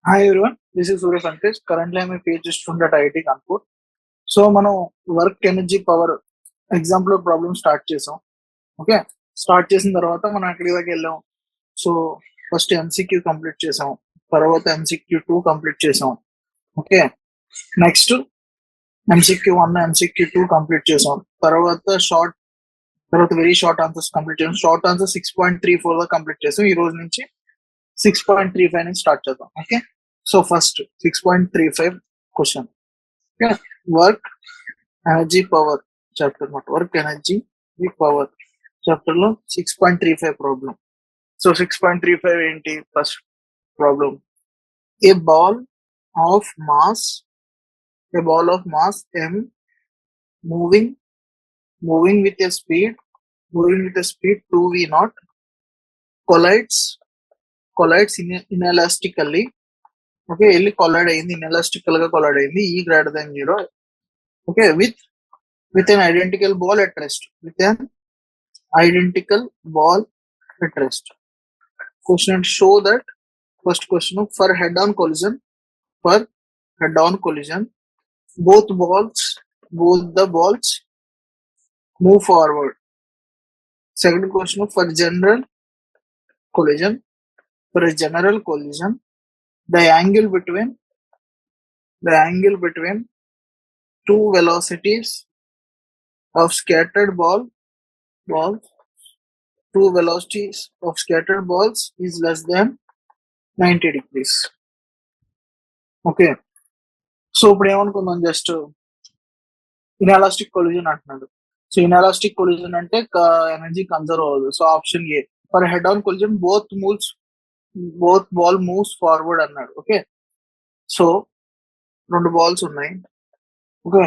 Hi everyone, this is Surya. Currently, I'm a PhD student at IIT Kanpur. So, మనం work energy power example problem start చేసాం. Okay, start చేసిన తర్వాత మనం ఎక్కడి దాకా వెళ్ళాం. సో ఫస్ట్ ఎంసీక్యూ కంప్లీట్ చేసాం, తర్వాత MCQ2 కంప్లీట్ చేసాం. Okay, next MCQ1 MCQ2 complete చేసాం. తర్వాత వెరీ షార్ట్ ఆన్సర్స్ కంప్లీట్ చేసాం. షార్ట్ ఆన్సర్ 6.34 గా కంప్లీట్ చేసాం. ఈ రోజు నుంచి 6.35 నుంచి స్టార్ట్ చేద్దాం. Okay, so first 6.35 question. Work energy power chapter అనమాట. వర్క్ ఎనర్జీ పవర్ చాప్టర్ లో 6.35 ప్రాబ్లం. సో 6.35 ఏంటి? First problem, A ball of mass m moving with a speed 2v0 collides inelastically. Okay, వెళ్ళి కొలైడ్ అయింది, ఇన్ఎలాస్టికల్ గా collide అయింది, E greater than 0. Okay, with an identical ball at rest. Question, show that. First question, for head-on collision, both the balls move forward. Second question, for a general collision, the angle between two velocities of scattered balls is less than 90 degrees. Okay, so ఇప్పుడు ఏమనుకుందాం, just inelastic collision అంటున్నాడు. So inelastic collision అంటే energy conserve అవ్వదు. So option A. For head on collision both ball moves forward అన్నాడు. Okay, so రెండు balls ఉన్నాయి. Okay,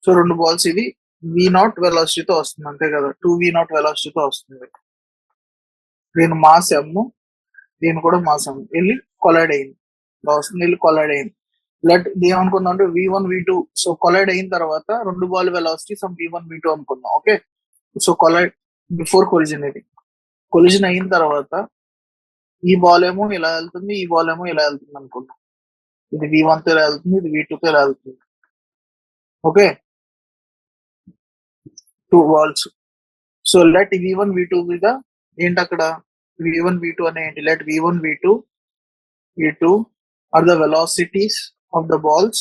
so రెండు balls, ఇది V0 వెలాసిటీతో వస్తుంది, అంతే కదా. 2v0 వెలాసిటీతో వస్తుంది. దీని మాస్ M, దీని కూడా మాస్ M. వెళ్ళి కొలైడ్ అయింది, లెట్ ఏమనుకుందాం అంటే V1 V2. సో కొలైడ్ అయిన తర్వాత రెండు ball velocity some V1 V2 అనుకుందాం. Okay, so collide before collision. ఇది కొలిజన్ అయిన తర్వాత ఈ బాల్ ఏమో ఇలా వెళ్తుంది, ఈ బాల్ ఏమో ఇలా వెళ్తుంది అనుకుందాం. ఇది V1 తో ఇలా వెళ్తుంది, ఇది V2 తో ఇలా వెళ్తుంది. Okay, two balls. So let V1 V2 మీద ఏంటి అక్కడ V1 V2 అనే ఏంటి? Let V1 V2 are the velocities of the balls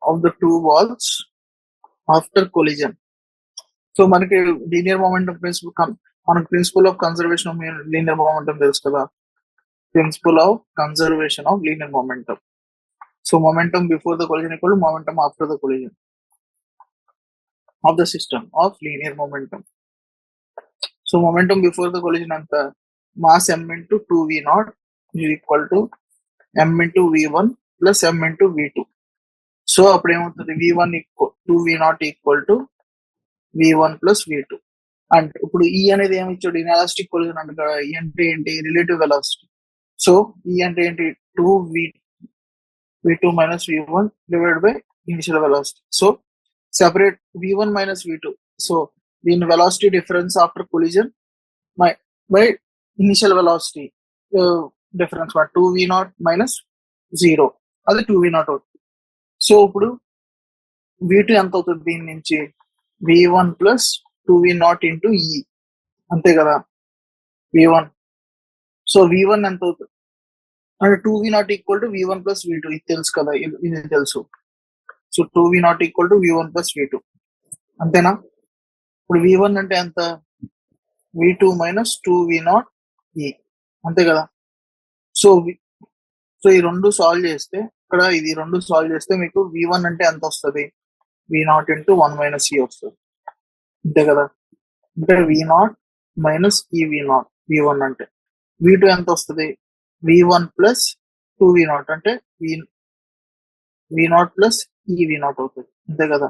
of the two balls after collision. So మనకి linear momentum principle of conservation of linear momentum తెలుసు కదా. Principle of conservation of linear momentum. So momentum before the collision equal to momentum after the collision of the system of linear momentum. So momentum before the collision and the mass m into 2v0 is equal to m into v1 plus m into v2. So అప్పుడు ఏమవుతుంది? v1 2v0 equal to v1 plus v2. అంటే ఇప్పుడు E అనేది ఏమి ఇచ్చాడు? Inelastic collision అంటే కదా. E అంటే ఏంటి? Relative velocity. సో E అంటే ఏంటి? 2v2 minus v1 divided by initial velocity. So separate v1 minus v2. So the velocity difference after collision by initial velocity difference 2v0 minus 0, అది 2v0 అవుతుంది. So ఇప్పుడు v2 ఎంత అవుతుంది? దీని నుంచి v1 plus 2v0 into E, అంతే కదా. v1, so v1 ఎంత అవుతుంది అంటే 2v0 equal to v1 plus v2. ఇది తెలుసు కదా, ఇది తెలుసు. So 2v0 equal to v1 plus v2, అంతేనా. ఇప్పుడు v1 అంటే ఎంత? v2 మైనస్ 2v0 E, అంతే కదా. సో ఈ రెండు సాల్వ్ చేస్తే, ఇక్కడ ఇది రెండు సాల్వ్ చేస్తే మీకు v1 అంటే ఎంత వస్తుంది? v0 ఇంటూ 1 మైనస్ E వస్తుంది, అంతే కదా. అంటే v0 మైనస్ ఈ v1 అంటే v2 ఎంత వస్తుంది? v1 ప్లస్ 2v0 అంటే v0 ప్లస్ v0 అవుతుంది, అంతే కదా.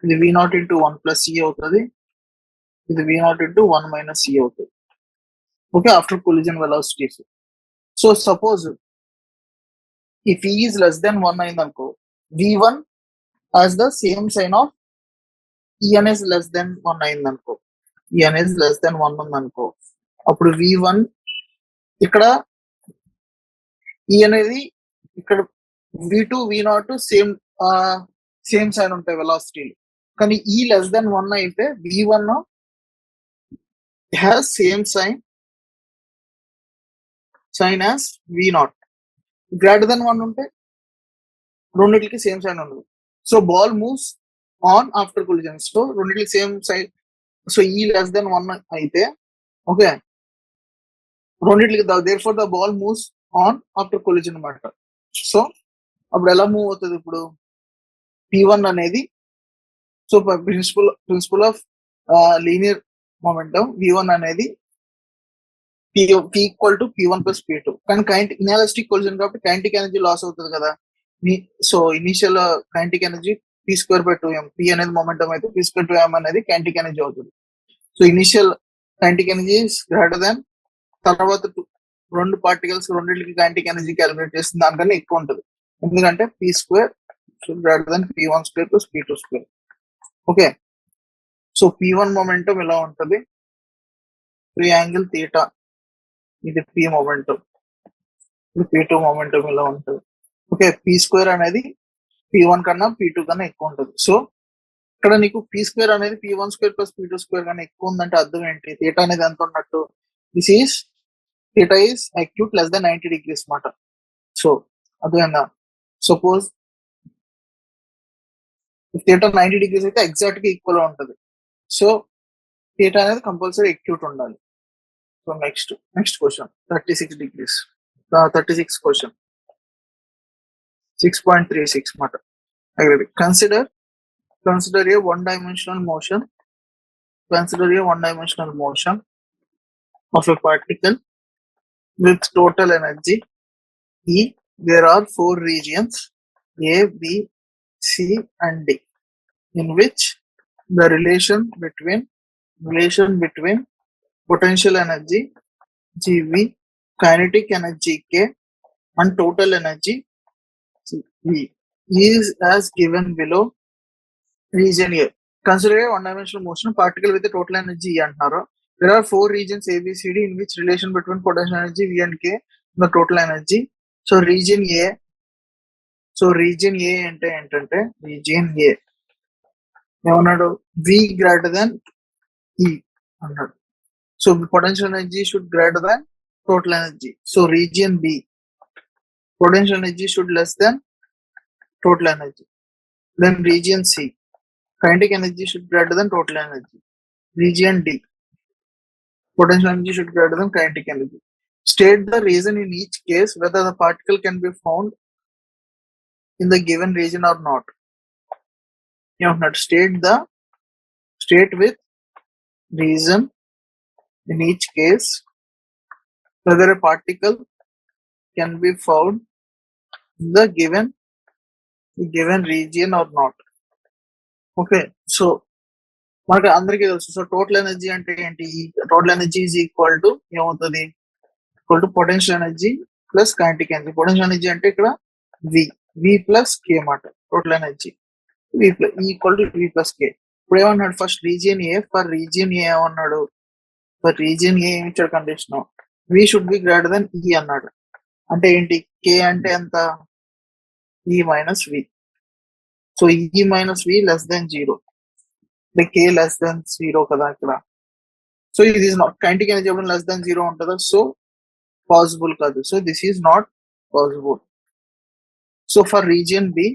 ఇది v0 ఇంటూ 1 ప్లస్ E అవుతుంది, ఇది v0 ఇంటూ 1 మైనస్ E అవుతుంది. Okay, after collision velocities. So suppose if E is less than 1 అయింది అనుకో, v1 has the same sign of En is less than 1 అయింది అనుకో, En is less than 1 ఉంది అనుకో, అప్పుడు v1 ఇక్కడ E అనేది ఇక్కడ v2 v0 సేమ్ సైన్ ఉంటాయి వెలాసిటీ, కానీ ఈ లెస్ దెన్ 1 అయితే v1 has same sign as v0. Greater than 1 ఉంటే రెండింటికి సేమ్ సైన్ ఉండదు. So ball moves on after collision. So రెండింటికి సేమ్ సైన్. సో ఈ లెస్ దెన్ 1 అయితే ఓకే, రెండింటికి therefore the ball moves on after collision అనమాట. So అప్పుడు ఎలా మూవ్ అవుతుంది ఇప్పుడు p1 అనేది, so principle of linear momentum v1 అనేది p equal to p1 plus p2. కానీ ఇనాలిస్టిక్ కొలిజన్ కాబట్టి కైనెటిక్ ఎనర్జీ లాస్ అవుతుంది కదా. So initial kinetic energy p²/2m, p అనేది మొమెంటం అయితే p²/2m అనేది కైనెటిక్ ఎనర్జీ అవుతుంది. So initial kinetic energy greater than, తర్వాత రెండు పార్టికల్స్ రెండింటికి కైనెటిక్ ఎనర్జీ క్యాలిక్యులేట్ చేస్తుంది దానికన్నా ఎక్కువ ఉంటుంది, ఎందుకంటే p² greater than p1² plus p2². Okay, so p1 momentum ఇలా ఉంటుంది, యాంగిల్ థీటా, ఇది p మొమెంటం, ఇది p2 మొమెంటం ఇలా ఉంటుంది. ఓకే, p² అనేది p1 కన్నా p2 కన్నా ఎక్కువ ఉంటుంది. సో ఇక్కడ నీకు p² అనేది p1² ప్లస్ p2² కన్నా ఎక్కువ ఉందంటే అర్థం ఏంటి? థీటా అనేది ఎంత ఉన్నట్టు? Theta is acute less than 90 degrees మాట. సో అదేనా, సపోజ్ థీటా 90 degrees అయితే ఎగ్జాక్ట్ గా ఈక్వల్ గా ఉంటుంది. సో థీటా అనేది కంపల్సరీ acute ఉండాలి. So next question 36 degrees, 36 question 6.36 మాట. Consider a one-dimensional motion. Consider a one-dimensional motion of a particle with total energy E. There are 4 regions A, B, C, and D, in which the relation between potential energy GV, kinetic energy K, and total energy V is as given below. Region A. Consider a one-dimensional motion particle with a total energy E అంటున్నారు. There are 4 regions A, B, C, D in which relation between potential energy V and K the total energy. So region A అంటే ఏంటంటే region A ఏమన్నాడు? V greater than E అన్నాడు. So potential energy should greater than total energy. So region B, potential energy should less than total energy. Then region C, kinetic energy should greater than total energy. Region D, potential energy should greater than kinetic energy. State the reason in each case whether the particle can be found in the given region or not. You have not state with reason in each case whether a particle can be found in the given region or not. Okay, so మనకి అందరికీ తెలుసు. So total energy అంటే ఏంటి? Total energy is equal to ఏమవుతుంది? Equal to potential energy plus kinetic energy. Potential energy అంటే ఇక్కడ v plus K అన్నమాట. Total energy equal to v plus K. ఇప్పుడు ఏమన్నాడు? First region A, for region A ఏమన్నాడు? For region A ఏమి ఇచ్చాడు condition? v should be greater than e అన్నాడు. అంటే ఏంటి? కే అంటే ఎంత? e minus v. So e minus v less than 0, k less than 0 కదా ఇక్కడ. సో ఇది ఈస్ నాట్ కైనెటిక్ ఎనర్జీ ఎప్పుడు లెస్ దాన్ 0 ఉంటుందా? సో పాసిబుల్ కాదు. So this is not possible. So for region B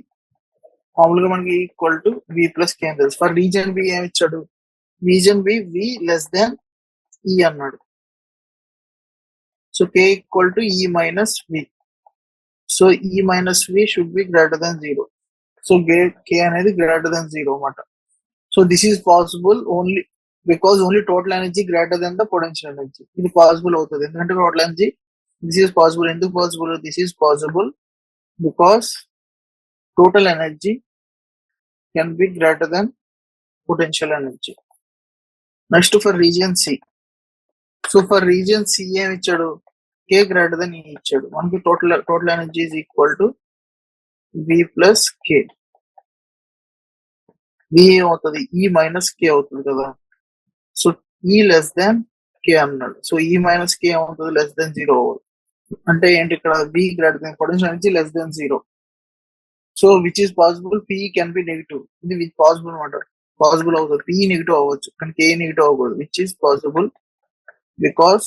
మామూలుగా మనకి equal to v plus k అని తెలుసు. ఫర్ రీజియన్ బి ఏమి ఇచ్చాడు? Region B v less than e అన్నాడు. So k equal to e minus v. So e minus v should be greater than 0. So k అనేది greater than 0 అన్నమాట. So this is possible only because only total energy greater than the potential energy. ఇది possible అవుతుంది ఎందుకంటే total energy. This is possible. ఎందుకు possible? This is possible because total energy can be greater than potential energy. Next for region C. So for region C ఏమి ఇచ్చాడు? K greater than E ఇచ్చాడు. మనకి total energy is equal to V plus K. v అవుతుంది, e minus కే అవుతుంది కదా. So e less than కే అన్నాడు. So e minus కే అవుతుంది, less than 0 అవ్వదు. అంటే ఏంటి ఇక్కడ b greater than potential energy less than 0. So which is possible p can be negative. ఇది which possible అనమాట. పాసిబుల్ అవుతుంది, p నెగిటివ్ అవ్వచ్చు కానీ k నెగిటివ్ అవ్వకూడదు. which is possible because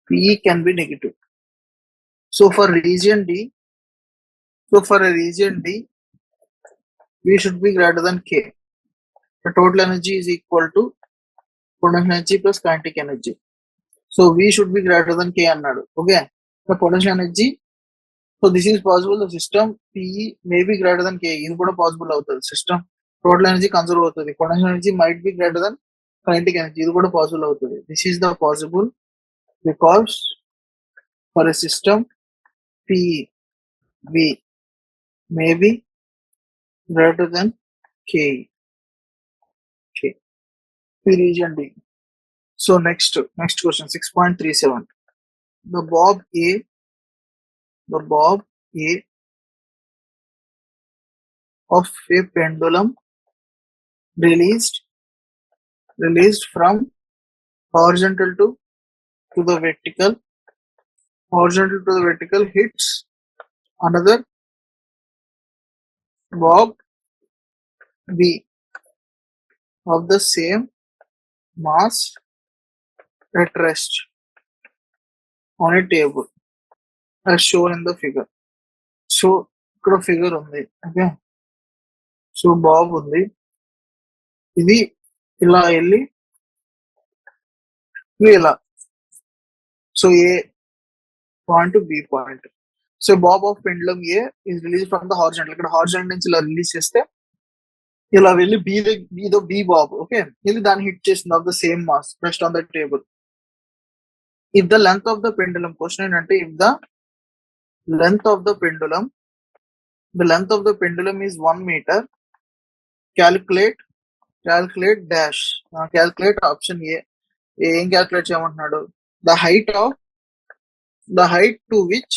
p can be negative. So for region D, we should be greater than k. The total energy is equal to potential energy plus kinetic energy. So we should be greater than k అన్నాడు. Okay, the potential energy, so this is possible. The system P may be greater than k. ఇది కూడా possible అవుతుంది. System total energy conserve అవుతుంది. Potential energy might be greater then kinetic energy. ఇది కూడా possible అవుతుంది. This is the possible because for a system P V may be greater than k. Region D. So next question 6.37. The bob A of a pendulum released from horizontal to the vertical. Horizontal to the vertical hits another bob B of the same mass at rest on a table as shown in the figure. So ఇక్కడ figure ఉంది. Okay, so bob ఉంది, ఇది ఇలా వెళ్ళి ఇలా, so A point B point. So bob of pendulum A is release from the horizontal. ఇక్కడ horizontal నుంచి ఇలా రిలీజ్ చేస్తే ఇలా వెళ్ళి బి బాబ్. ఓకే, ఇది దాన్ని హిట్ చేస్తుంది of the same mass rest on the table. If the length of the pendulum, question ఏంటంటే if the length of the pendulum is 1 meter, calculate dash. Calculate option A. ఏం calculate చేయమంటున్నాడు? the height to which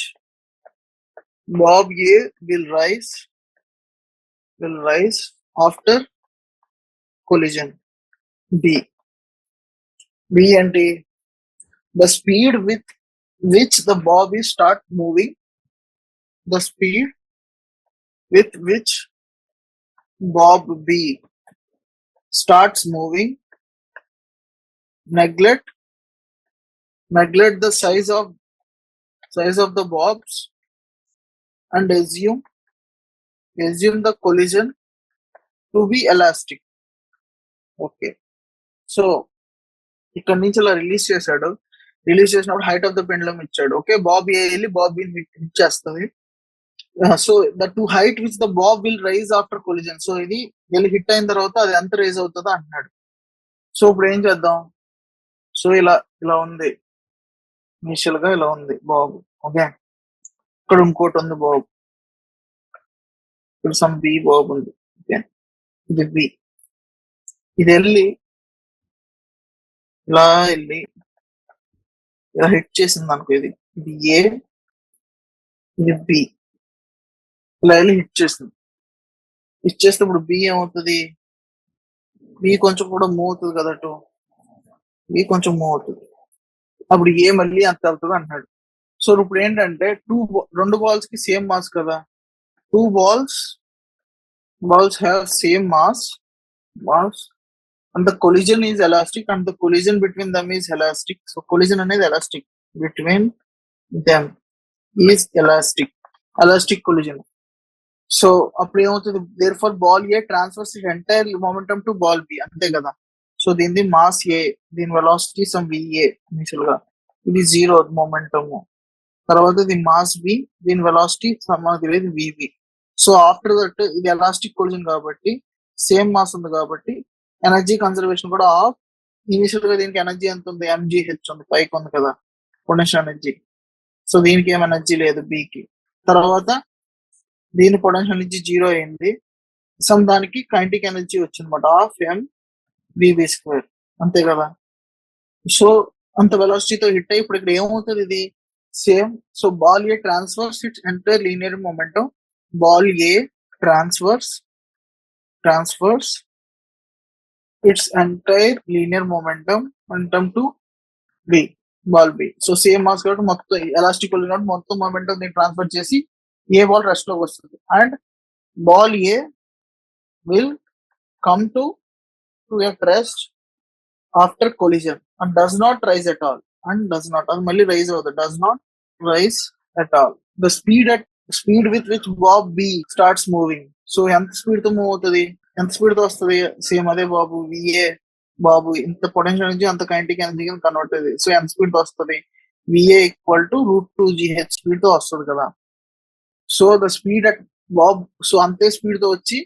bob A will rise after collision. B అంటే the speed with which the bob is start moving. The speed with which bob B starts moving. Neglect the size of the bobs and assume the collision to be elastic. Okay, so ఇక్కడ నుంచి అలా release చేసినప్పుడు height of the pendulum ఇచ్చాడు. Okay, bob A వెళ్ళి bob B hit చేస్తుంది. So the to height which the bob will rise after collision. So ఇది వెళ్ళి hit అయిన తర్వాత అది ఎంత రైజ్ అవుతుందో అంటున్నాడు. సో ఇప్పుడు ఏం చేద్దాం? సో ఇలా ఉంది, ఇనిషియల్ గా ఇలా ఉంది బాబ్. ఓకే, ఇక్కడ ఇంకోటి ఉంది బాబ్, ఇక్కడ సమ్ బి బాబ్ ఉంది. ఓకే, ఇది బి, ఇది వెళ్ళి ఇలా హిట్ చేసింది అనుకో. ఇది ఏ, ఇది బి, ఇలా వెళ్ళి హిట్ చేస్తుంది. చేస్తే ఇప్పుడు బి ఏమవుతుంది? బి కొంచెం కూడా మూవ్ అవుతుంది కదా, బి కొంచెం మూవ్ అవుతుంది. అప్పుడు ఏ మళ్ళీ అంత వెళ్తుంది అంటున్నాడు. సో ఇప్పుడు ఏంటంటే రెండు బాల్స్ కి సేమ్ మాస్ కదా. Two balls have same mass and the collision is elastic and the collision between them is elastic. So collision అనేది elastic, between them is elastic collision. So అప్పుడు ఏమవుతుంది? therefore ball A transfers its entire momentum to ball B, అంతే కదా. So దీని mass ఏ, దీని velocity some VA initial గా, ఇది 0 momentum. తర్వాత ఇది మాస్ బి, దీని వెలాసిటీ మనకు తెలియదు VB. సో ఆఫ్టర్ దట్ ఇది ఎలాస్టిక్ కొలిజన్ కాబట్టి సేమ్ మాస్ ఉంది కాబట్టి ఎనర్జీ కన్సర్వేషన్ కూడా ఆఫ్. ఇనిషియల్ గా దీనికి ఎనర్జీ ఎంత ఉంది? mgh ఉంది, పైకి ఉంది కదా పొటెన్షియల్ ఎనర్జీ. సో దీనికి ఏం ఎనర్జీ లేదు బికి. తర్వాత దీని పొటెన్షియల్ ఎనర్జీ 0 అయింది. సమ్ దానికి కైనెటిక్ ఎనర్జీ వచ్చిందన్నమాట, ఆఫ్ mvv², అంతే కదా. సో అంత వెలాసిటీతో హిట్ అయ్యి ఇప్పుడు ఇక్కడ ఏమవుతుంది? ఇది same. So ball A transfers its entire linear momentum. Ball A transfers its entire linear momentum to B. Ball B. So same mass కాబట్టి మొత్తం ఎలాస్టిక్ కాబట్టి మొత్తం మూమెంట్ దీన్ని ట్రాన్స్ఫర్ చేసి ఏ బాల్ రెస్ట్ లోకి వస్తుంది. And ball A will come to at rest after collision and does not rise at all. And does not, and మళ్ళీ rise అవుతుంది, does not rise at all. The speed with which Bob B starts moving. So ఎంత speed తో move అవుతుంది, ఎంత speed తో వస్తుంది, same అదే బాబు VA. బాబు ఇంత పొటెన్షియల్ నుంచి అంత కైనెటిక్ ఎనర్జీ కన్వర్ట్ అవుతుంది. సో ఎంత స్పీడ్ తో వస్తుంది, VA equal to √2gh speed తో వస్తుంది కదా. So the speed at Bob, so అంతే స్పీడ్ తో వచ్చి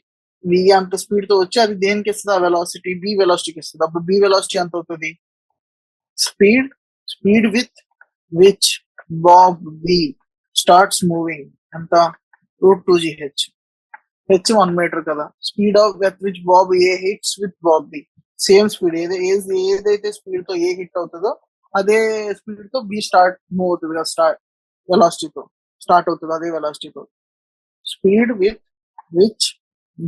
వి అంత స్పీడ్ తో వచ్చి అది దేనికి ఇస్తుంది, ఆ వెలాసిటీ బి వెలాసిటీకి ఇస్తుంది. అప్పుడు బి వెలాసిటీ ఎంత అవుతుంది, speed with which bob B starts moving ఎంత, √2gh. హెచ్ 1 మీటర్ కదా. Speed of with which bob A hits with bob B, same speed ఏదైతే స్పీడ్ తో ఏ హిట్ అవుతుందో అదే స్పీడ్ తో బి స్టార్ట్ మూవ్ అవుతుంది కదా, వెలాసిటీతో స్టార్ట్ అవుతుంది అదే వెలాసిటీతో. Speed with which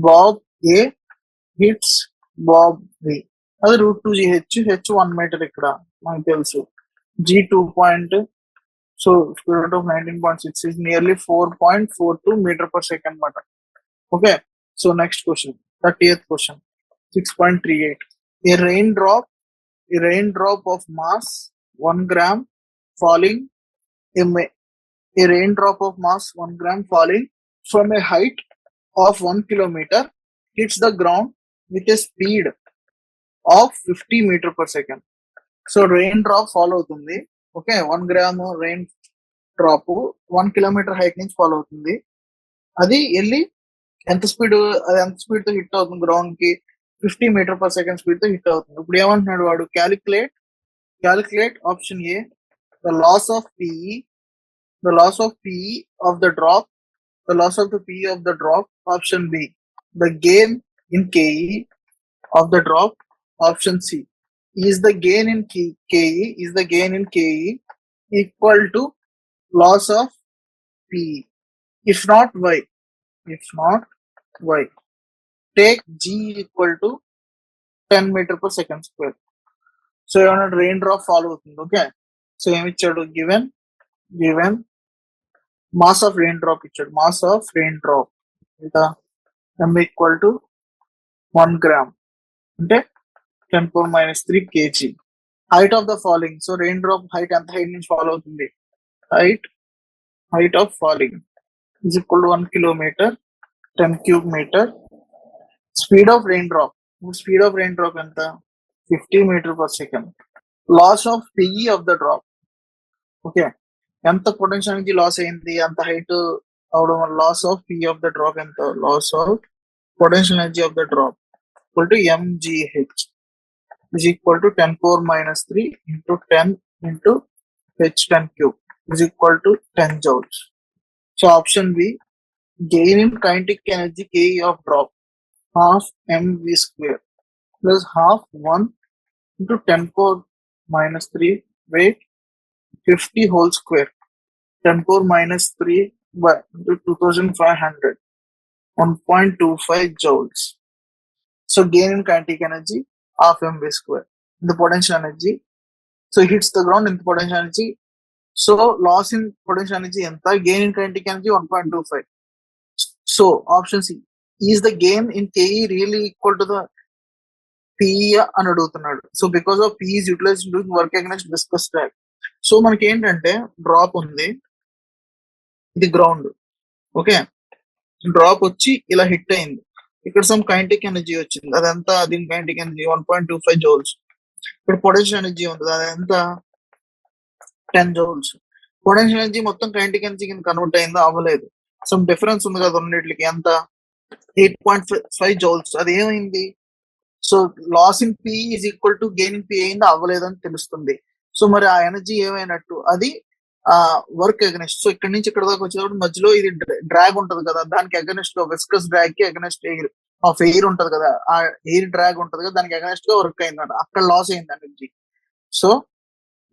bob A hits bob B, అది √2gh. హెచ్ 1 మీటర్ ఇక్కడ మనకు తెలుసు. G 2. So square root of 19.6 is nearly 4.42 meter per second అన్నమాట. Okay, so next question 30th question 6.38. A raindrop of mass 1 gram falling a raindrop of mass 1 gram falling from a height of 1 kilometer hits the ground with a speed of 50 meter per second. So rain drop fall అవుతుంది. Okay, 1 gram rain drop 1 kilometre height నుంచి fall అవుతుంది. అది వెళ్ళి ఎంత speed తో hit అవుతుంది ground కి, 50 metre per second speed తో హిట్ అవుతుంది. ఇప్పుడు ఏమంటున్నాడు వాడు, calculate option A the loss of PE of the drop, option B the gain in KE of the drop, option C is the gain in KE equal to loss of PE. If not, why? Take G equal to 10 meter per second square. So you want rain drop follow. Okay. So given mass of raindrop. M equal to 1 gram. Okay. 10⁻³ kg. Height of the falling. So raindrop height and height నుంచి fall అవుతుంది. Height of falling is equal to 1 kilometer, 10 cube meter. Speed of raindrop ఎంత, 50 meter per second. Loss of PE of the drop. Okay, ఎంత potential energy loss అయింది, అంత height అవడం వల్ల loss of PE of the drop ఎంత, loss of potential energy of the drop equal to mgh is equal to 10⁻³ into 10 into h 10 cube is equal to 10 joules. So option B, gain in kinetic energy KE of drop half mv square plus half 1 into 10⁻³ weight 50 whole square, 10⁻³ by 2500, 1.25 joules. So gain in kinetic energy half mv square. The potential energy, so it hits the ground in the potential energy. So loss in potential energy enta, gain in kinetic energy 1.25. So option C, is the gain in KE really equal to the PE అని అడుగుతున్నాడు. So because of PE is utilized doing work against viscous drag. So మనకి ఏంటంటే drop ఉంది, ఇది ground. Okay, drop వచ్చి ఇలా hit అయింది, ఇక్కడ సమ్ కైనెటిక్ ఎనర్జీ వచ్చింది, అదంతా దీని కైనెటిక్ ఎనర్జీ 1.25 joules. ఇక్కడ పొటెన్షియల్ ఎనర్జీ ఉంది, అదంతా 10 joules. పొటెన్షియల్ ఎనర్జీ మొత్తం కైనెటిక్ ఎనర్జీ కింద కన్వర్ట్ అయిందా, అవ్వలేదు. సమ్ డిఫరెన్స్ ఉంది కదా రెండింటికి, ఎంత 8.5 joules. అది ఏమైంది, so loss in PE is equal to gain in PE అయిందా, అవ్వలేదని తెలుస్తుంది. సో మరి ఆ ఎనర్జీ ఏమైనట్టు, అది వర్క్ అగెనెస్ట్. సో ఇక్కడ నుంచి ఇక్కడ దాకా వచ్చేటప్పుడు మధ్యలో ఇది డ్రాగ్ ఉంటది కదా, దానికి అగెనెస్ట్ గా విస్కస్ డ్రాగ్ కి అగెనెస్ట్ ఎయిర్ ఉంటది కదా, ఆ ఎయిర్ డ్రాగ్ ఉంటది కదా, దానికి అగెనెస్ట్ గా వర్క్ అయిందట, అక్కడ లాస్ అయింది energy. So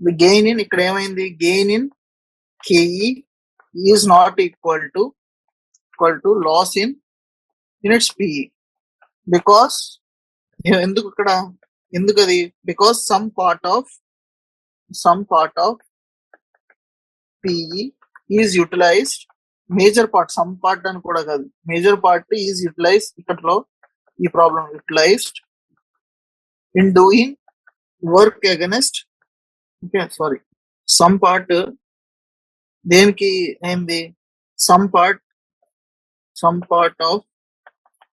the gain in ఇక్కడ ఏమైంది, gain in KE is not equal to loss in its PE. Because ఎందుకు అది, because some part of some part of PE is utilized, major part, some part and kuda kadu, major part is utilized ikkadlo ee problem utilized in doing work against, okay, sorry, some part దేనికి ఏంది, some part of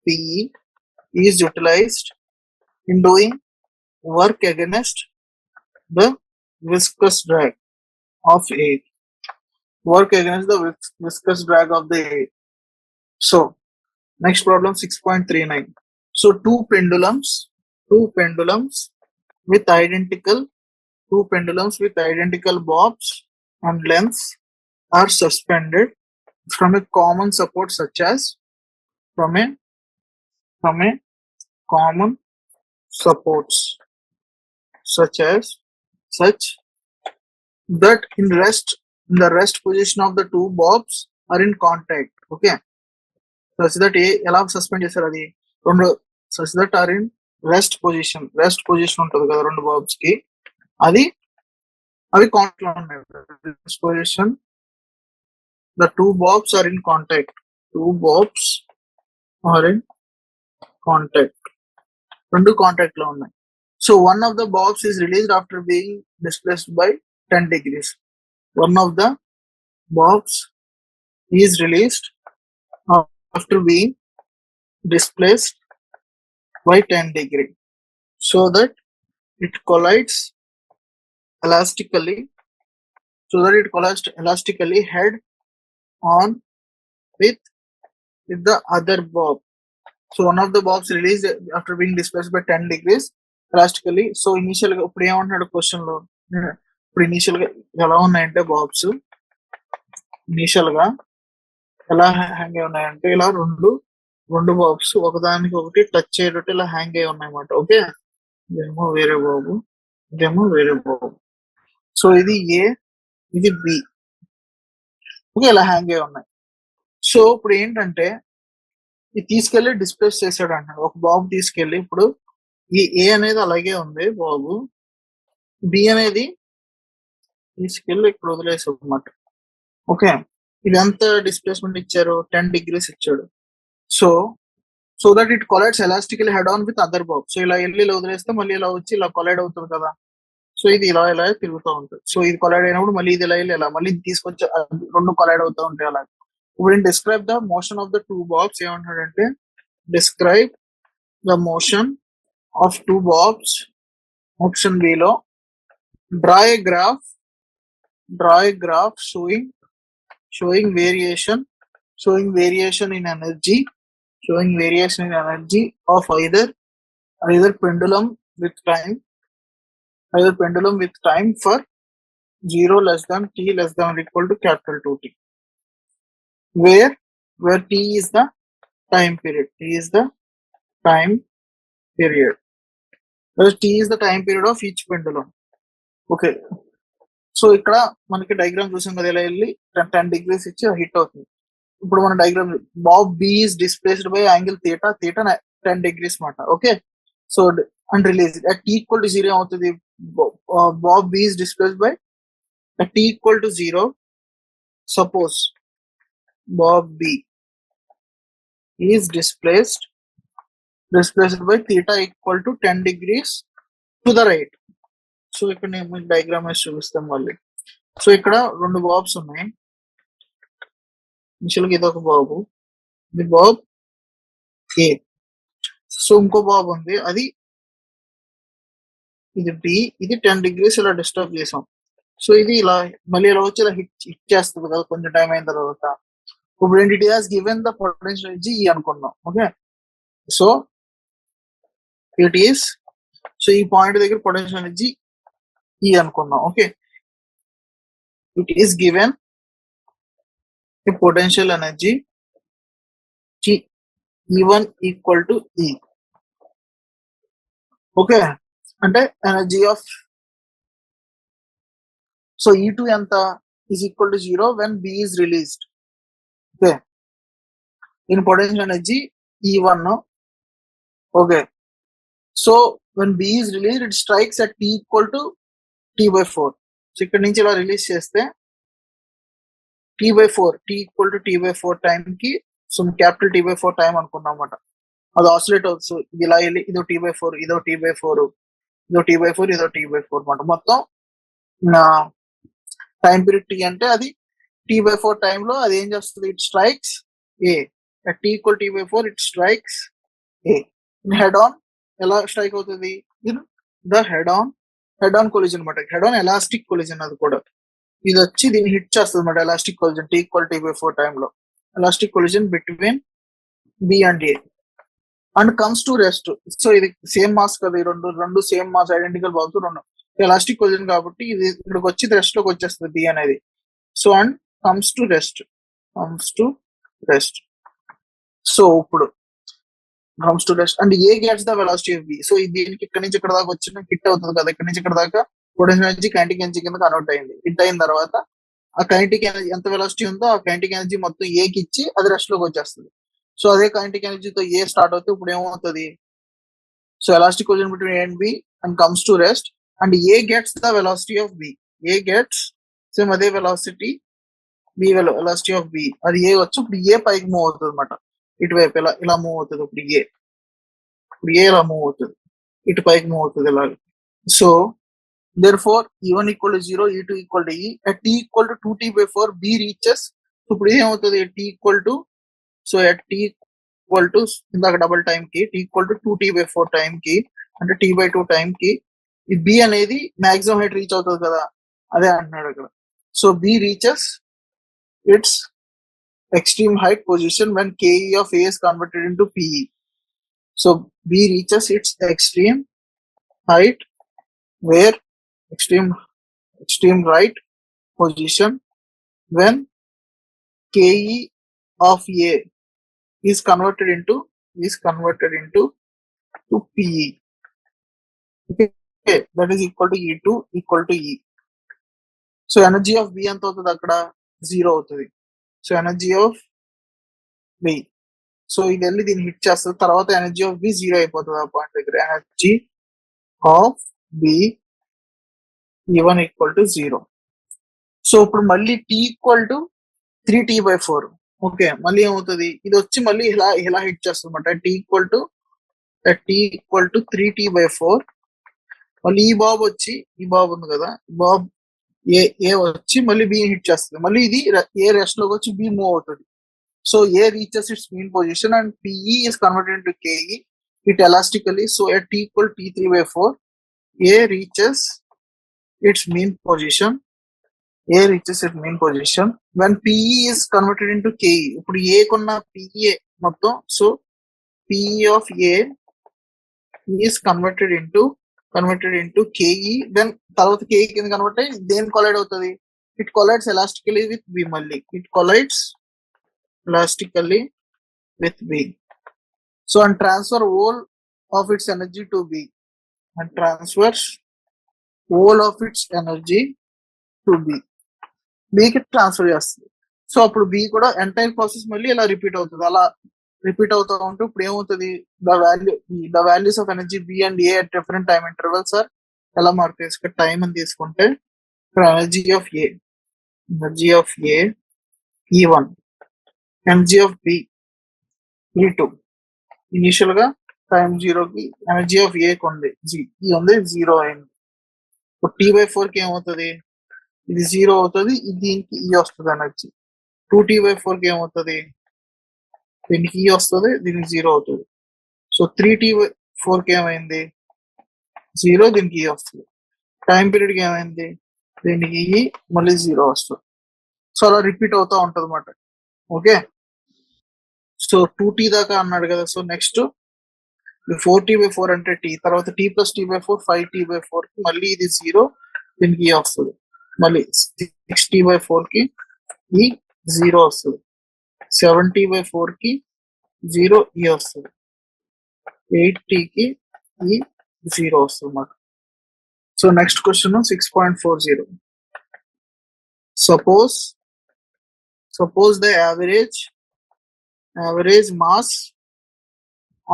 PE is utilized in doing work against the viscous drag of air. Work against the viscous drag of the air. So next problem 6.39. So two pendulums with identical bobs and lengths are suspended from a common support such as from a common supports such that in the rest position of the two bobs are in contact. Okay, such that ఎలా suspend చేశారు, అది రెండు such that are in rest position ఉంటుంది కదా రెండు Bob's కి, అది అవి కాంటాక్ట్ లో ఉన్నాయి. rest position, the two bobs are in contact, రెండు కాంటాక్ట్ లో ఉన్నాయి. So one of the bobs is released after being displaced by 10 degrees. One of the bobs is released after being displaced by 10 degrees so that it collides elastically head on with the other bob. So one of the bobs released after being displaced by 10 degrees elastically. So initial గా ఇప్పుడు ఏమంటున్నాడు question లో, ఇప్పుడు initial గా ఎలా ఉన్నాయంటే Bob's initial గా ఎలా హ్యాంగ్ అయి ఉన్నాయంటే ఇలా రెండు బాబ్స్ ఒకదానికి ఒకటి టచ్ అయ్యేటట్టు ఇలా హ్యాంగ్ అయి ఉన్నాయన్నమాట. ఓకే, ఇదేమో వేరే బాబు, ఇదేమో వేరే బాబు. సో ఇది ఏ, ఇది బి. ఓకే, ఇలా హ్యాంగ్ అయి ఉన్నాయి. సో ఇప్పుడు ఏంటంటే ఇది తీసుకెళ్లి డిస్ప్లేస్ చేసాడు అంటాడు, ఒక బాబు తీసుకెళ్లి. ఇప్పుడు ఈ ఏ అనేది అలాగే ఉంది బాబు, బి అనేది తీసుకెళ్లి ఇక్కడ వదిలేసాడు అనమాట. ఓకే, ఇది ఎంత డిస్ప్లేస్మెంట్ ఇచ్చారు, 10 degrees ఇచ్చాడు. So that it collides elastically head on with other bob. So ఇలా వెళ్ళి ఇలా వదిలేస్తే మళ్ళీ ఇలా వచ్చి ఇలా కొలైడ్ అవుతుంది కదా. సో ఇది ఇలా తిరుగుతూ ఉంటుంది. సో ఇది కొలైడ్ అయినప్పుడు మళ్ళీ ఇది ఇలా మళ్ళీ ఇది తీసుకొచ్చి రెండు కొలైడ్ అవుతూ ఉంటాయి అలా. ఇప్పుడు describe the motion of the two bobs ఏమంటాడంటే, describe the motion of two bobs. Option B లో draw a graph showing variation in energy of either pendulum with time for 0 less than t less than or equal to capital 2t, where t is the time period, where t is the time period of each pendulum. Okay, so ఇక్కడ మనకి diagram చూసాం కదా, ఇలా వెళ్ళి 10 degrees ఇచ్చి hit అవుతుంది. ఇప్పుడు మన diagram bob B is displaced by angle theta 10 degrees మాట. Okay, so and release at t equal to 0 అవుతుంది. Bob B is displaced by at t equal to 0. Suppose bob B is displaced by theta equal to 10 degrees to the right. So ఇక్కడ నేను మీకు diagram వేసి చూపిస్తాం మళ్ళీ. So ఇక్కడ రెండు Bob's ఉన్నాయి. ఇనిషియల్గా ఇది ఒక బాబు, ఇది బాబ్ ఏ. సో ఇంకో బాబు ఉంది, అది ఇది బి, ఇది 10 degrees ఇలా డిస్టర్బ్ చేసాం. సో ఇది ఇలా మళ్ళీ ఇలా వచ్చి ఇలా హిట్ చేస్తుంది కదా కొంచెం టైం అయిన తర్వాత. ఇప్పుడు ఏంటి, it has given the potential energy ఈ అనుకున్నాం. Okay, so it is, so ఈ పాయింట్ దగ్గర పొటెన్షియల్ ఎనర్జీ ఈ అనుకున్నాం. Okay, it is given a potential energy E1 equal to E. Okay, అంటే ఎనర్జీ ఆఫ్, సో E2 ఎంత is equal to 0 when B is released. Okay, in potential energy E1. Okay, so when B is released, it strikes at T equal to T by 4. So ఇక్కడ నుంచి ఇలా release చేస్తే T/4 T equal to T/4 time కి so capital T/4 time అనుకున్నాం అన్నమాట. అది oscillate అవుతుంది. ఇది ఇలా వెళ్ళి ఇదో T/4 ఇదో T/4 ఇదో T/4 ఇదో T/4 అనమాట. మొత్తం టైం పీరియడ్ T అంటే అది T/4 టైంలో అది ఏం చేస్తుంది, it strikes A. T equal T/4 it strikes A. Head on ఎలా స్ట్రైక్ అవుతుంది, in the head on collision అనమాట. Head on elastic collision. అది కూడా ఇది వచ్చి దీన్ని హిట్ చేస్తుంది అనమాట. Elastic collision T equal T/4 టైంలో elastic collision between B and A and comes to rest. So ఇది సేమ్ మాస్ కదా, ఈ రెండు సేమ్ మాస్ ఐడెంటికల్ బాల్స్ రెండు ఎలాస్టిక్ కొలిజన్ కాబట్టి ఇది ఇక్కడికి వచ్చి రెస్ట్ లోకి వచ్చేస్తుంది బి అనేది. So and comes to rest. So ఇప్పుడు comes to rest and A gets the velocity of B. So దీనికి ఇక్కడ నుంచి ఇక్కడ దాకా వచ్చిన హిట్ అవుతుంది కదా, ఇక్కడ నుంచి ఇక్కడ దాకా పొటెన్షియల్ ఎనర్జీ కైనెటిక్ ఎనర్జీ కింద కన్వర్ట్ అయింది. హిట్ అయిన తర్వాత ఆ కైనెటిక్ ఎనర్జీ ఎంత వెలాసిటీ ఉందో ఆ కైనెటిక్ ఎనర్జీ మొత్తం ఏకి ఇచ్చి అది రెస్ట్ లోకి వచ్చేస్తుంది. సో అదే కైనెటిక్ ఎనర్జీతో ఏ స్టార్ట్ అవుతే ఇప్పుడు ఏమవుతుంది, so elastic collision between A and B and comes to rest and A gets the velocity of B. A gets same అదే velocity B velocity of B. అది ఏ వచ్చి ఇప్పుడు ఏ పైకి మూవ్ అవుతుంది అనమాట. ఇటువైపు ఇలా మూవ్ అవుతుంది. ఇప్పుడు ఏ ఇలా మూవ్ అవుతుంది, ఇటు పైకి మూవ్ అవుతుంది ఇలా. So therefore E1 equal to 0, E2 equal to E. At T equal to 2T/4 B reaches. ఇప్పుడు ఏమవుతుంది, T equal to so at T equal to ఇందాక డబుల్ టైం కి T equal to 2T/4 time కి అంటే T/2 time కి ఈ B అనేది maximum height reach అవుతుంది కదా, అదే అంటున్నాడు ఇక్కడ. So B reaches its extreme height position when KE of A is converted into PE. So B reaches its extreme height where extreme right position when KE of A is converted into to PE. Okay, that is equal to E2 equal to E. So energy of B ఎంత అవుతుంది, అక్కడ 0 అవుతుంది. So energy of B, so ఇది వెళ్ళి దీన్ని hit చేస్తుంది. తర్వాత energy of B 0 అయిపోతుంది ఆ పాయింట్ దగ్గర. Energy of B E1 equal to 0. So ఇప్పుడు మళ్ళీ T equal to 3T/4. Okay, మళ్ళీ ఏమవుతుంది, ఇది వచ్చి మళ్ళీ ఇలా హిట్ చేస్తుంది అనమాట. T equal to 3T/4. మళ్ళీ ఈ బాబు ఉంది కదా, బాబు ఏ వచ్చి మళ్ళీ బి హిట్ చేస్తుంది. మళ్ళీ ఇది ఏ రెస్ట్ లోకి వచ్చి బి మూవ్ అవుతుంది. So A reaches it's mean position and PE is converted into KE it elastically. So at T equal T3/4 A reaches its mean position. When PE is converted into KE. ఇప్పుడు ఏ కొన్న PE మొత్తం, so PE of A is converted into KE. Then తర్వాత KE కింద convert అయ్యి దేని collide అవుతుంది, it collides elastically with B. మళ్ళీ it collides elastically with B. So and transfer all of its energy to B and transfers all of its energy to B కి transfer చేస్తుంది. So అప్పుడు B కూడా entire process మళ్ళీ ఇలా repeat అవుతుంది. అలా repeat అవుతూ ఉంటే ఇప్పుడు ఏమవుతుంది, the values of energy B and A at different time intervals are ఎలా మారుతాయి. ఇక్కడ టైం అని తీసుకుంటే ఇక్కడ energy of A E1, energy of B E2. Initial గా టైం 0 కి ఎనర్జీ ఆఫ్ ఏ ఉంది, ఉంది 0 అయింది. ఇప్పుడు T/4 కి ఏమవుతుంది, ఇది 0 అవుతుంది, దీనికి E వస్తుంది ఎనర్జీ. 2T/4 కి ఏమవుతుంది, దీనికి E వస్తుంది, దీనికి 0 అవుతుంది. సో 3T/4 కి ఏమైంది 0, దీనికి E వస్తుంది. టైం పీరియడ్ కి ఏమైంది, దీనికి E మళ్ళీ 0 వస్తుంది. సో అలా రిపీట్ అవుతా ఉంటది అన్నమాట. ఓకే, సో 2T దాకా అన్నాడు కదా. సో నెక్స్ట్ 4T/4 అంటే T, తర్వాత T plus T/4 5T/4 కి మళ్ళీ ఇది 0, దీనికి E వస్తుంది. మళ్ళీ 6T/4 కి ఈ 0 వస్తుంది. 7T/4 కి 0 E వస్తుంది. 8T కి ఈ 0 వస్తుంది అన్నమాట. So next question 6.40. Suppose the average mass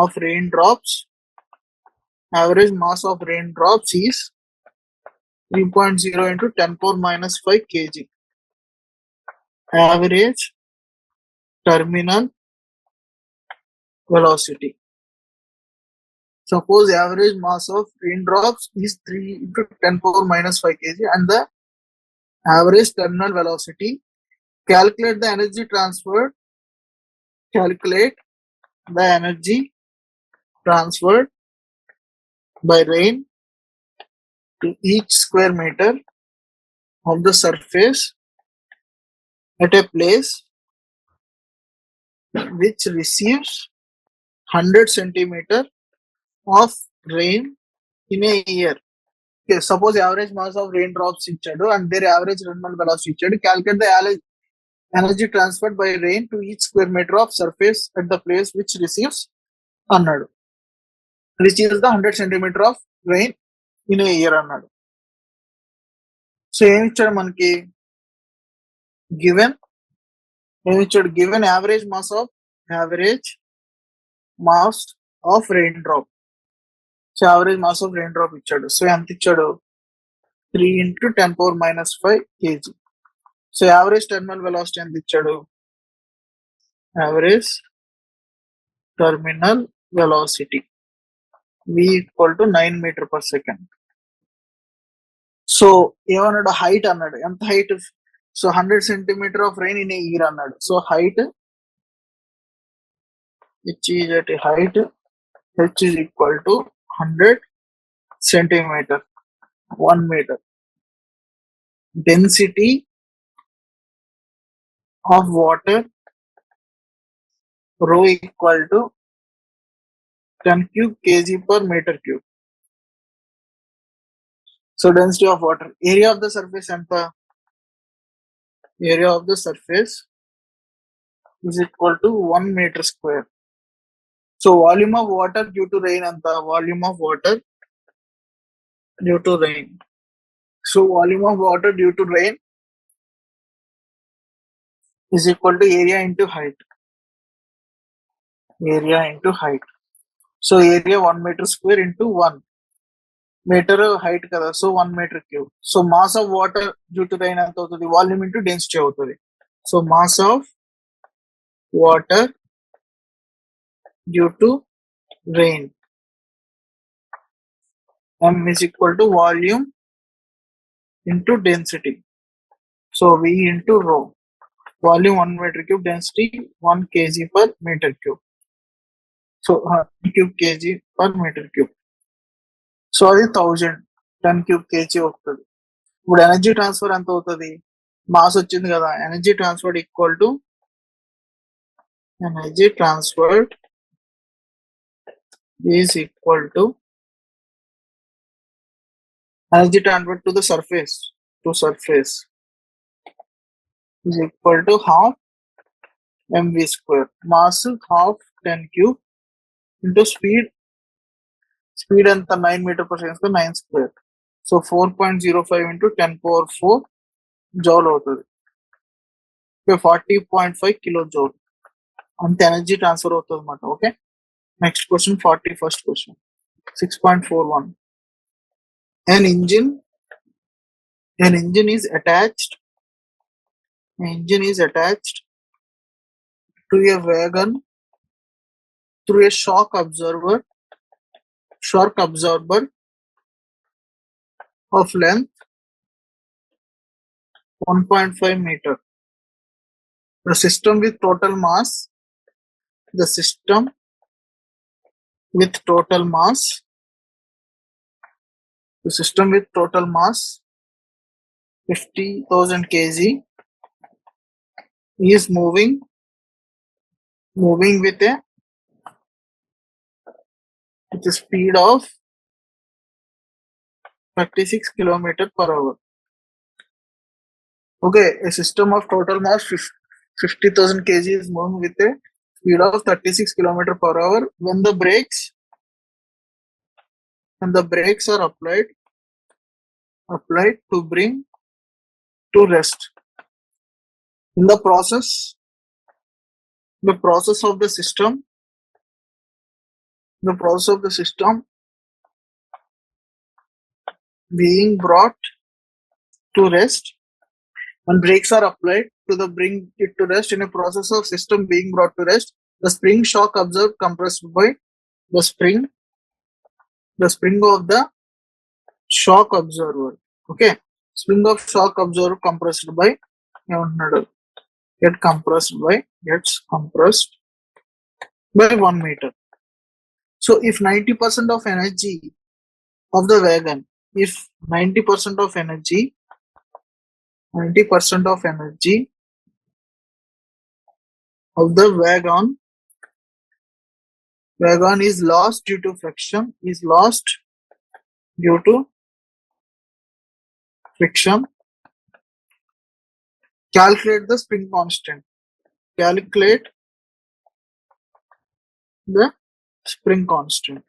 of raindrops is 3.0 into 10 power minus 5 kg. Average terminal velocity. Suppose average mass of raindrops is 3 into 10 power minus 5 kg and the average terminal velocity. Calculate the energy transferred. Calculate the energy transferred by rain to each square meter of the surface at a place which receives 100 centimeter of rain in a year. Okay, suppose average mass of raindrops ఇచ్చాడు and their average terminal velocity ఇచ్చాడు. Calculate the energy transferred by rain to each square meter of surface at the place which receives అన్నాడు. Receives the 100 centimeter of rain in a year అన్నాడు. So ఏమి ఇచ్చాడు మనకి? Given average mass of raindrop. So average mass of raindrop ఇచ్చాడు. So ఎంత ఇచ్చాడు? 3 into 10 power minus 5 kg. So average terminal velocity ఎంత ఇచ్చాడు? Average terminal velocity v equal to 9 meter per second. So ఏమన్నాడు? హైట్ అన్నాడు. ఎంత height? So 100 centimeter of rain in a year అన్నాడు. So height h is at a height h is equal to 100 centimeter 1 meter. Density of water rho equal to 10 cube kg per meter cube. So density of water, area of the surface anta? Area of the surface is equal to 1 meter square. So volume of water due to rain anta? Volume of water due to rain. So volume of water due to rain is equal to area into height. Area into height. So area 1 meter square into 1 meter height kada. So 1 meter cube. So mass of water due to rain anta avutadi? Volume into density avutadi. So mass of water due to rain m is equal to volume into density. So v into rho. Volume 1 meter cube, density 1 kg per meter cube. So cube kg per meter cube. So అది 1000 10 cube kg అవుతుంది. ఇప్పుడు energy transfer ఎంత అవుతుంది? Mass వచ్చింది కదా, energy transferred equal to energy transferred is equal to energy transferred to the surface is equal to half mv square. Mass half 10 cube into speed and 9 meter per second, so 9 square. So 4.05 into 10 power 4 joule అవుతుంది. 40.5 kilojoule అంత energy transfer అవుతుంది అన్నమాట. Okay, next question 41st question 6.41. An engine is attached to a wagon through a shock absorber of length 1.5 meter. The system with total mass 50,000 kg is moving with a speed of 36 km per hour. Okay, a system of total mass 50,000 kg is moving with a speed of 36 km per hour when the brakes are applied to bring to rest. In the process of the system being brought to rest. When brakes are applied to bring it to rest in a process of system being brought to rest, the spring shock absorbed compressed by the spring of the shock absorber. Okay, spring of shock absorber compressed by gets compressed by 1 meter. So if 90% of energy of the wagon, if 90% of energy of the wagon is lost due to friction, calculate the spring constant. Calculate the spring constant.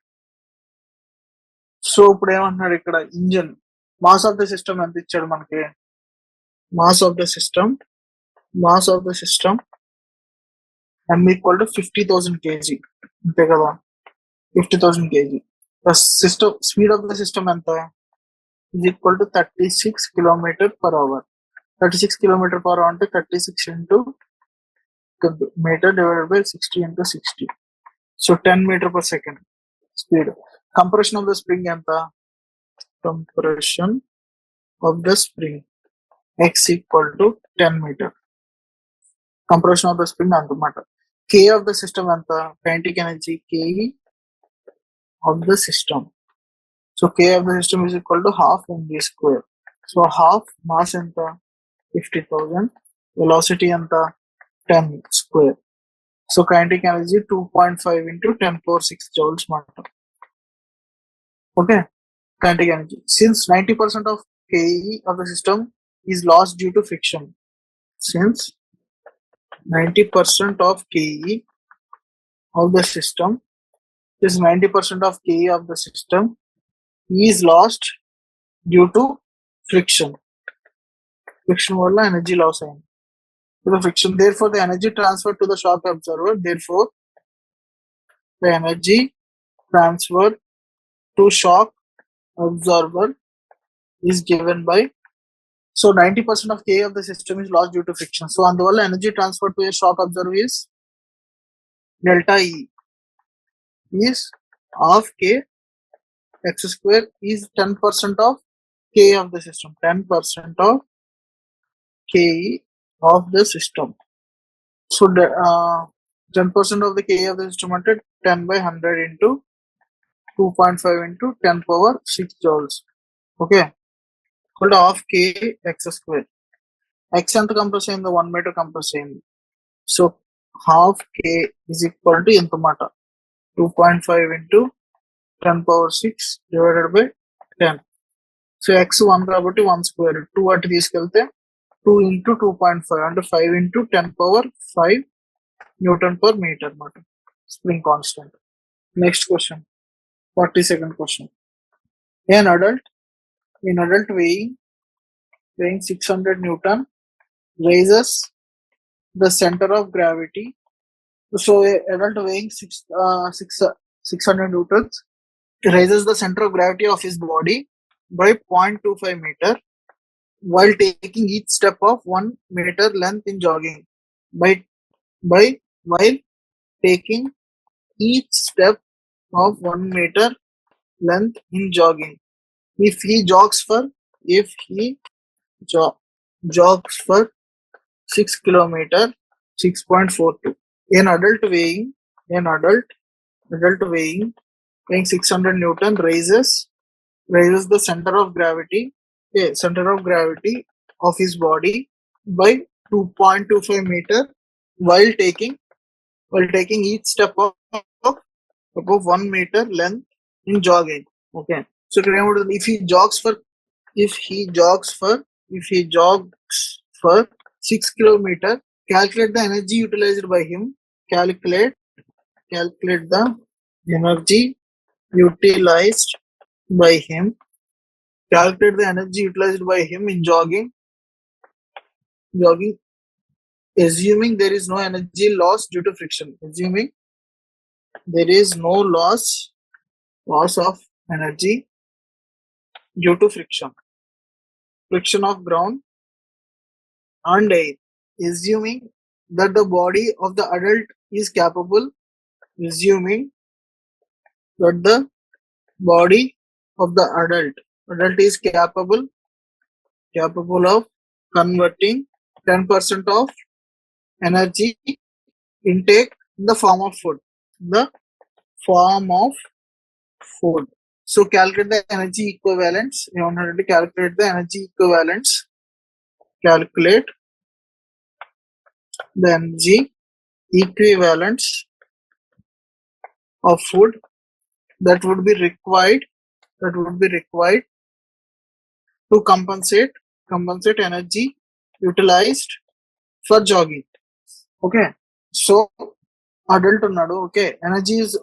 So ఇప్పుడు ఏమంటున్నాడు ఇక్కడ engine mass of the system ఎంత ఇచ్చాడు మనకి mass of the system m equal to 50,000 kg అంతే కదా 50,000 kg the system speed of the system ఎంత is equal to 36 km per hour 36 km per hour అంటే 36 into meter divided by 60 into 60 so 10 meter per second speed compression of the spring ఎంత compression of the spring x equal to 10 meter compression of the spring అంతమాట k of the system ఎంత kinetic energy k of the system so k of the system is equal to half mv square so half mass ఎంత 50,000 velocity ఎంత 10 square so kinetic energy 2.5 into 10 power 6 joules మాట okay kinetic energy since 90% of ke of the system is lost due to friction since 90% of ke of the system is 90% of ke of the system is lost due to friction వల్ల energy loss అయింది the friction therefore the energy transferred to the shock absorber therefore the energy transferred to shock absorber is given by so 90% of k of the system is lost due to friction so అందువల్ల energy transferred to a shock absorber is delta E is of k x square is 10% of k of the system 10% of k of the system so 10% of the k of the system అంటే 10 by 100 into 2.5 into 10 power 6 joules okay equal to half k x square x ఎంత compress అయింది 1 meter compress అయింది so half k is equal to ఎంత మాట 2.5 into 10 power 6 divided by 10 so x 1 కాబట్టి 1 square 2 అటు తీసుకెళ్తే 2 into 2.5 అంటే 5 into 10 power 5 Newton per meter మాట spring constant next question 42nd question an adult weighing 600 Newton raises the center of gravity so adult weighing 600 Newtons raises the center of gravity of his body by 0.25 meter while taking each step of 1 meter length in jogging while taking each step of 1 meter length in jogging if he jogs for 6 kilometer 6.42 an adult weighing 600 Newton raises the center of gravity of his body by 2.25 meter while taking each step of above 1 meter length in jogging okay so if he jogs for 6 kilometer calculate the energy utilized by him calculate the energy utilized by him in jogging assuming there is no energy loss due to friction assuming there is no loss of energy due to friction friction of ground and air, assuming that the body of the adult is capable, assuming that the body of the adult is capable of converting 10% of energy intake in the form of food. The form of food. So calculate the energy equivalence. You want to calculate the energy equivalence. Calculate the energy equivalence of food that would be required to compensate energy utilized for jogging. Okay, so adult unnadu. Okay, energy is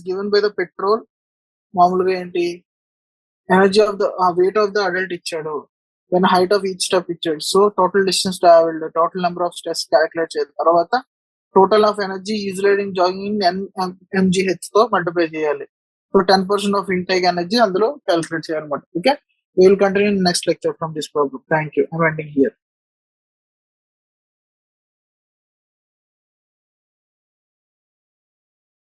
given by the petrol. మామూలుగా ఏంటి energy of the weight of the adult ఇచ్చాడు, then height of each step ఇచ్చాడు. So total distance travelled, total number of steps calculate చేసిన తర్వాత total of energy used in jogging mgh తో multiply చేయాలి. So 10% of intake energy అందులో calculate చేయాలన్నమాట. Okay, we will continue in next lecture from this problem. Thank you. I'm ending here.